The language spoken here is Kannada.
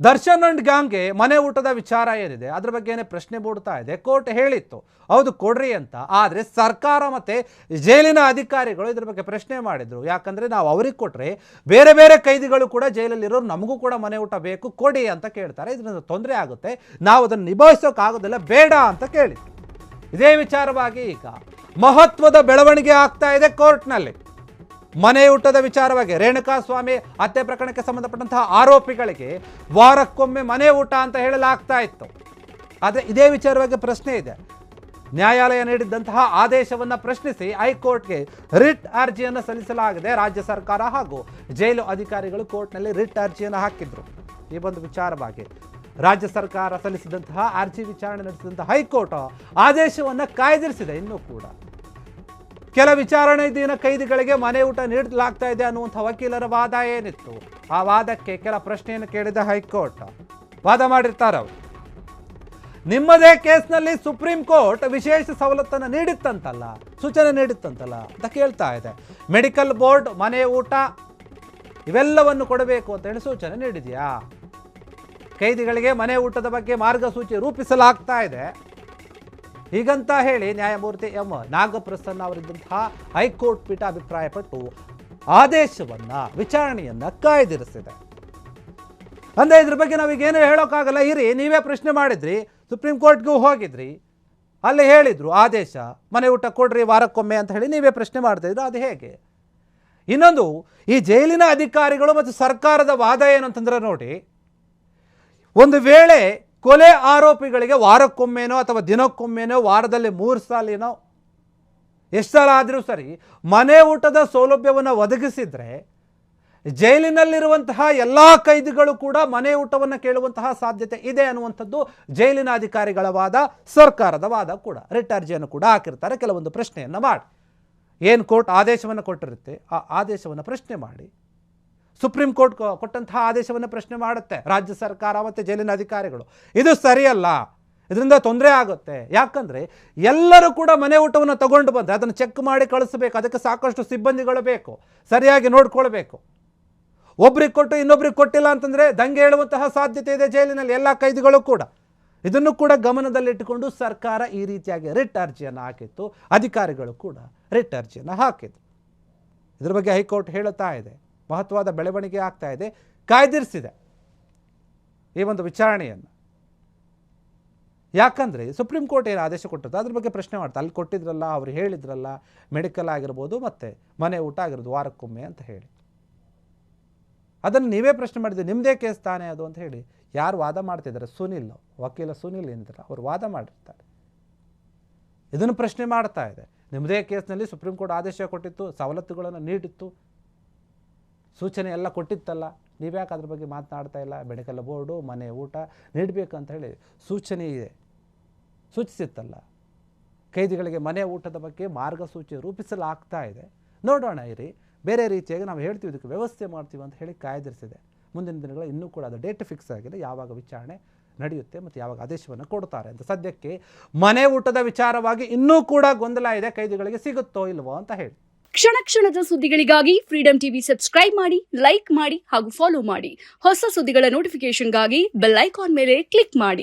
ದರ್ಶನ್ ಅಂಡ್ ಗ್ಯಾಂಗ್ಗೆ ಮನೆ ಊಟದ ವಿಚಾರ ಏನಿದೆ ಅದ್ರ ಬಗ್ಗೆನೇ ಪ್ರಶ್ನೆ ಮೂಡ್ತಾ ಇದೆ. ಕೋರ್ಟ್ ಹೇಳಿತ್ತು ಹೌದು ಕೊಡ್ರಿ ಅಂತ, ಆದರೆ ಸರ್ಕಾರ ಮತ್ತು ಜೈಲಿನ ಅಧಿಕಾರಿಗಳು ಇದ್ರ ಬಗ್ಗೆ ಪ್ರಶ್ನೆ ಮಾಡಿದ್ರು. ಯಾಕಂದರೆ ನಾವು ಅವ್ರಿಗೆ ಕೊಟ್ಟರೆ ಬೇರೆ ಬೇರೆ ಕೈದಿಗಳು ಕೂಡ ಜೈಲಲ್ಲಿರೋರು ನಮಗೂ ಕೂಡ ಮನೆ ಊಟ ಬೇಕು ಕೊಡಿ ಅಂತ ಕೇಳ್ತಾರೆ. ಇದರಿಂದ ತೊಂದರೆ ಆಗುತ್ತೆ, ನಾವು ಅದನ್ನು ನಿಭಾಯಿಸೋಕ್ಕಾಗೋದಿಲ್ಲ, ಬೇಡ ಅಂತ ಕೇಳಿದ್ರು. ಇದೇ ವಿಚಾರವಾಗಿ ಈಗ ಮಹತ್ವದ ಬೆಳವಣಿಗೆ ಆಗ್ತಾ ಇದೆ ಕೋರ್ಟ್ನಲ್ಲಿ. ಮನೆ ಊಟದ ವಿಚಾರವಾಗಿ ರೇಣುಕಾಸ್ವಾಮಿ ಹತ್ಯೆ ಪ್ರಕರಣಕ್ಕೆ ಸಂಬಂಧಪಟ್ಟಂತಹ ಆರೋಪಿಗಳಿಗೆ ವಾರಕ್ಕೊಮ್ಮೆ ಮನೆ ಊಟ ಅಂತ ಹೇಳಲಾಗ್ತಾ ಇತ್ತು. ಆದರೆ ಇದೇ ವಿಚಾರವಾಗಿ ಪ್ರಶ್ನೆ ಇದೆ. ನ್ಯಾಯಾಲಯ ನೀಡಿದಂತಹ ಆದೇಶವನ್ನು ಪ್ರಶ್ನಿಸಿ ಹೈಕೋರ್ಟ್ಗೆ ರಿಟ್ ಅರ್ಜಿಯನ್ನು ಸಲ್ಲಿಸಲಾಗಿದೆ. ರಾಜ್ಯ ಸರ್ಕಾರ ಹಾಗೂ ಜೈಲು ಅಧಿಕಾರಿಗಳು ಕೋರ್ಟ್ನಲ್ಲಿ ರಿಟ್ ಅರ್ಜಿಯನ್ನು ಹಾಕಿದ್ರು. ಈ ಒಂದು ವಿಚಾರವಾಗಿ ರಾಜ್ಯ ಸರ್ಕಾರ ಸಲ್ಲಿಸಿದಂತಹ ಅರ್ಜಿ ವಿಚಾರಣೆ ನಡೆಸಿದಂತಹ ಹೈಕೋರ್ಟ್ ಆದೇಶವನ್ನು ಕಾಯ್ದಿರಿಸಿದೆ. ಇನ್ನೂ ಕೂಡ ಕೆಲ ವಿಚಾರಣಾಧೀನ ಕೈದಿಗಳಿಗೆ ಮನೆ ಊಟ ನೀಡಲಾಗ್ತಾ ಇದೆ ಅನ್ನುವಂಥ ವಕೀಲರ ವಾದ ಏನಿತ್ತು, ಆ ವಾದಕ್ಕೆ ಕೆಲ ಪ್ರಶ್ನೆಯನ್ನು ಕೇಳಿದ ಹೈಕೋರ್ಟ್ ವಾದ ಮಾಡಿರ್ತಾರೆ. ಅವರು ನಿಮ್ಮದೇ ಕೇಸ್ನಲ್ಲಿ ಸುಪ್ರೀಂ ಕೋರ್ಟ್ ವಿಶೇಷ ಸವಲತ್ತನ್ನು ನೀಡಿತ್ತಂತಲ್ಲ, ಸೂಚನೆ ನೀಡಿತ್ತಂತಲ್ಲ ಅಂತ ಕೇಳ್ತಾ ಇದೆ. ಮೆಡಿಕಲ್ ಬೋರ್ಡ್ ಮನೆ ಊಟ ಇವೆಲ್ಲವನ್ನು ಕೊಡಬೇಕು ಅಂತ ಹೇಳಿ ಸೂಚನೆ ನೀಡಿದೆಯಾ? ಕೈದಿಗಳಿಗೆ ಮನೆ ಊಟದ ಬಗ್ಗೆ ಮಾರ್ಗಸೂಚಿ ರೂಪಿಸಲಾಗ್ತಾ ಇದೆ ಹೀಗಂತ ಹೇಳಿ ನ್ಯಾಯಮೂರ್ತಿ ಎಂ ನಾಗಪ್ರಸನ್ನ ಅವರಿದ್ದಂತಹ ಹೈಕೋರ್ಟ್ ಪೀಠ ಅಭಿಪ್ರಾಯಪಟ್ಟು ಆದೇಶವನ್ನು ವಿಚಾರಣೆಯನ್ನು ಕಾಯ್ದಿರಿಸಿದೆ. ಅಂದರೆ ಇದ್ರ ಬಗ್ಗೆ ನಾವೀಗೇನು ಹೇಳೋಕ್ಕಾಗಲ್ಲ. ಇರಿ, ನೀವೇ ಪ್ರಶ್ನೆ ಮಾಡಿದ್ರಿ, ಸುಪ್ರೀಂ ಕೋರ್ಟ್ಗೂ ಹೋಗಿದ್ರಿ, ಅಲ್ಲಿ ಹೇಳಿದ್ರು ಆದೇಶ ಮನೆ ಊಟ ಕೊಡ್ರಿ ವಾರಕ್ಕೊಮ್ಮೆ ಅಂತ ಹೇಳಿ ನೀವೇ ಪ್ರಶ್ನೆ ಮಾಡ್ತಾಯಿದ್ರು. ಅದು ಹೇಗೆ? ಇನ್ನೊಂದು, ಈ ಜೈಲಿನ ಅಧಿಕಾರಿಗಳು ಮತ್ತು ಸರ್ಕಾರದ ವಾದ ಏನು ಅಂತಂದ್ರೆ ನೋಡಿ, ಒಂದು ವೇಳೆ ಕೊಲೆ ಆರೋಪಿಗಳಿಗೆ ವಾರಕ್ಕೊಮ್ಮೆನೋ ಅಥವಾ ದಿನಕ್ಕೊಮ್ಮೆನೋ ವಾರದಲ್ಲಿ 3 ಸಾಲಿನೋ ಎಷ್ಟು ಸಲ ಆದರೂ ಸರಿ ಮನೆ ಊಟದ ಸೌಲಭ್ಯವನ್ನು ಒದಗಿಸಿದರೆ ಜೈಲಿನಲ್ಲಿರುವಂತಹ ಎಲ್ಲ ಕೈದಿಗಳು ಕೂಡ ಮನೆ ಊಟವನ್ನು ಕೇಳುವಂತಹ ಸಾಧ್ಯತೆ ಇದೆ ಅನ್ನುವಂಥದ್ದು ಜೈಲಿನ ಅಧಿಕಾರಿಗಳ ವಾದ, ಸರ್ಕಾರದ ವಾದ ಕೂಡ. ರಿಟ್ ಅರ್ಜಿಯನ್ನು ಕೂಡ ಹಾಕಿರ್ತಾರೆ. ಕೆಲವೊಂದು ಪ್ರಶ್ನೆಯನ್ನು ಮಾಡಿ ಏನು ಕೋರ್ಟ್ ಆದೇಶವನ್ನು ಕೊಟ್ಟಿರುತ್ತೆ ಆ ಆದೇಶವನ್ನು ಪ್ರಶ್ನೆ ಮಾಡಿ. ಸುಪ್ರೀಂ ಕೋರ್ಟ್ ಕೊಟ್ಟಂತಹ ಆದೇಶವನ್ನು ಪ್ರಶ್ನೆ ಮಾಡುತ್ತೆ ರಾಜ್ಯ ಸರ್ಕಾರ ಮತ್ತು ಜೈಲಿನ ಅಧಿಕಾರಿಗಳು. ಇದು ಸರಿಯಲ್ಲ, ಇದರಿಂದ ತೊಂದರೆ ಆಗುತ್ತೆ. ಯಾಕಂದರೆ ಎಲ್ಲರೂ ಕೂಡ ಮನೆ ಊಟವನ್ನು ತಗೊಂಡು ಬಂದರೆ ಅದನ್ನು ಚೆಕ್ ಮಾಡಿ ಕಳಿಸಬೇಕು. ಅದಕ್ಕೆ ಸಾಕಷ್ಟು ಸಿಬ್ಬಂದಿಗಳು ಬೇಕು, ಸರಿಯಾಗಿ ನೋಡ್ಕೊಳ್ಬೇಕು. ಒಬ್ರಿಗೆ ಕೊಟ್ಟು ಇನ್ನೊಬ್ರಿಗೆ ಕೊಟ್ಟಿಲ್ಲ ಅಂತಂದರೆ ದಂಗೆ ಹೇಳುವಂತಹ ಸಾಧ್ಯತೆ ಇದೆ ಜೈಲಿನಲ್ಲಿ ಎಲ್ಲ ಕೈದಿಗಳು ಕೂಡ. ಇದನ್ನು ಕೂಡ ಗಮನದಲ್ಲಿಟ್ಟುಕೊಂಡು ಸರ್ಕಾರ ಈ ರೀತಿಯಾಗಿ ರಿಟ್ ಅರ್ಜಿಯನ್ನು ಹಾಕಿತ್ತು, ಅಧಿಕಾರಿಗಳು ಕೂಡ ರಿಟ್ ಅರ್ಜಿಯನ್ನು ಹಾಕಿತ್ತು. ಇದ್ರ ಬಗ್ಗೆ ಹೈಕೋರ್ಟ್ ಹೇಳುತ್ತಾ ಇದೆ, ಮಹತ್ವದ ಬೆಳವಣಿಗೆ ಆಗ್ತಾ ಇದೆ, ಕಾಯ್ದಿರಿಸಿದೆ ಈ ಒಂದು ವಿಚಾರಣೆಯನ್ನು. ಯಾಕಂದರೆ ಸುಪ್ರೀಂ ಕೋರ್ಟ್ ಏನು ಆದೇಶ ಕೊಟ್ಟಿತ್ತು ಅದ್ರ ಬಗ್ಗೆ ಪ್ರಶ್ನೆ ಮಾಡ್ತಾರೆ. ಅಲ್ಲಿ ಕೊಟ್ಟಿದ್ರಲ್ಲ, ಅವ್ರು ಹೇಳಿದ್ರಲ್ಲ, ಮೆಡಿಕಲ್ ಆಗಿರ್ಬೋದು ಮತ್ತು ಮನೆ ಊಟ ಆಗಿರೋದು ವಾರಕ್ಕೊಮ್ಮೆ ಅಂತ ಹೇಳಿ. ಅದನ್ನು ನೀವೇ ಪ್ರಶ್ನೆ ಮಾಡಿದ್ದೀರಿ, ನಿಮ್ಮದೇ ಕೇಸ್ ತಾನೇ ಅದು ಅಂತ ಹೇಳಿ ಯಾರು ವಾದ ಮಾಡ್ತಿದ್ದಾರೆ? ಸುನಿಲ್, ವಕೀಲ ಸುನಿಲ್ ಏನಿದ್ದಾರೆ ಅವರು ವಾದ ಮಾಡಿರ್ತಾರೆ. ಇದನ್ನು ಪ್ರಶ್ನೆ ಮಾಡ್ತಾ ಇದೆ. ನಿಮ್ಮದೇ ಕೇಸ್ನಲ್ಲಿ ಸುಪ್ರೀಂ ಕೋರ್ಟ್ ಆದೇಶ ಕೊಟ್ಟಿತ್ತು, ಸವಲತ್ತುಗಳನ್ನು ನೀಡಿತ್ತು, ಸೂಚನೆ ಎಲ್ಲ ಕೊಟ್ಟಿತ್ತಲ್ಲ, ನೀವ್ಯಾಕೆ ಅದ್ರ ಬಗ್ಗೆ ಮಾತನಾಡ್ತಾ ಇಲ್ಲ? ಮೆಡಿಕಲ್ ಬೋರ್ಡು ಮನೆ ಊಟ ನೀಡಬೇಕಂತ ಹೇಳಿ ಸೂಚನೆ ಇದೆ, ಸೂಚಿಸಿತ್ತಲ್ಲ. ಕೈದಿಗಳಿಗೆ ಮನೆ ಊಟದ ಬಗ್ಗೆ ಮಾರ್ಗಸೂಚಿ ರೂಪಿಸಲಾಗ್ತಾ ಇದೆ. ನೋಡೋಣ ಇರಿ, ಬೇರೆ ರೀತಿಯಾಗಿ ನಾವು ಹೇಳ್ತೀವಿ, ಇದಕ್ಕೆ ವ್ಯವಸ್ಥೆ ಮಾಡ್ತೀವಿ ಅಂತ ಹೇಳಿ ಕಾಯ್ದಿರಿಸಿದೆ. ಮುಂದಿನ ದಿನಗಳ ಇನ್ನೂ ಕೂಡ ಅದು ಡೇಟ್ ಫಿಕ್ಸ್ ಆಗಿದೆ, ಯಾವಾಗ ವಿಚಾರಣೆ ನಡೆಯುತ್ತೆ ಮತ್ತು ಯಾವಾಗ ಆದೇಶವನ್ನು ಕೊಡ್ತಾರೆ ಅಂತ. ಸದ್ಯಕ್ಕೆ ಮನೆ ಊಟದ ವಿಚಾರವಾಗಿ ಇನ್ನೂ ಕೂಡ ಗೊಂದಲ ಇದೆ, ಕೈದಿಗಳಿಗೆ ಸಿಗುತ್ತೋ ಇಲ್ವೋ ಅಂತ ಹೇಳಿ. ಕ್ಷಣ ಕ್ಷಣದ ಸುದ್ದಿಗಳಿಗಾಗಿ ಫ್ರೀಡಂ ಟಿವಿ ಸಬ್ಸ್ಕ್ರೈಬ್ ಮಾಡಿ, ಲೈಕ್ ಮಾಡಿ ಹಾಗೂ ಫಾಲೋ ಮಾಡಿ. ಹೊಸ ಸುದ್ದಿಗಳ ನೋಟಿಫಿಕೇಶನ್ಗಾಗಿ ಬೆಲ್ ಐಕಾನ್ ಮೇಲೆ ಕ್ಲಿಕ್ ಮಾಡಿ.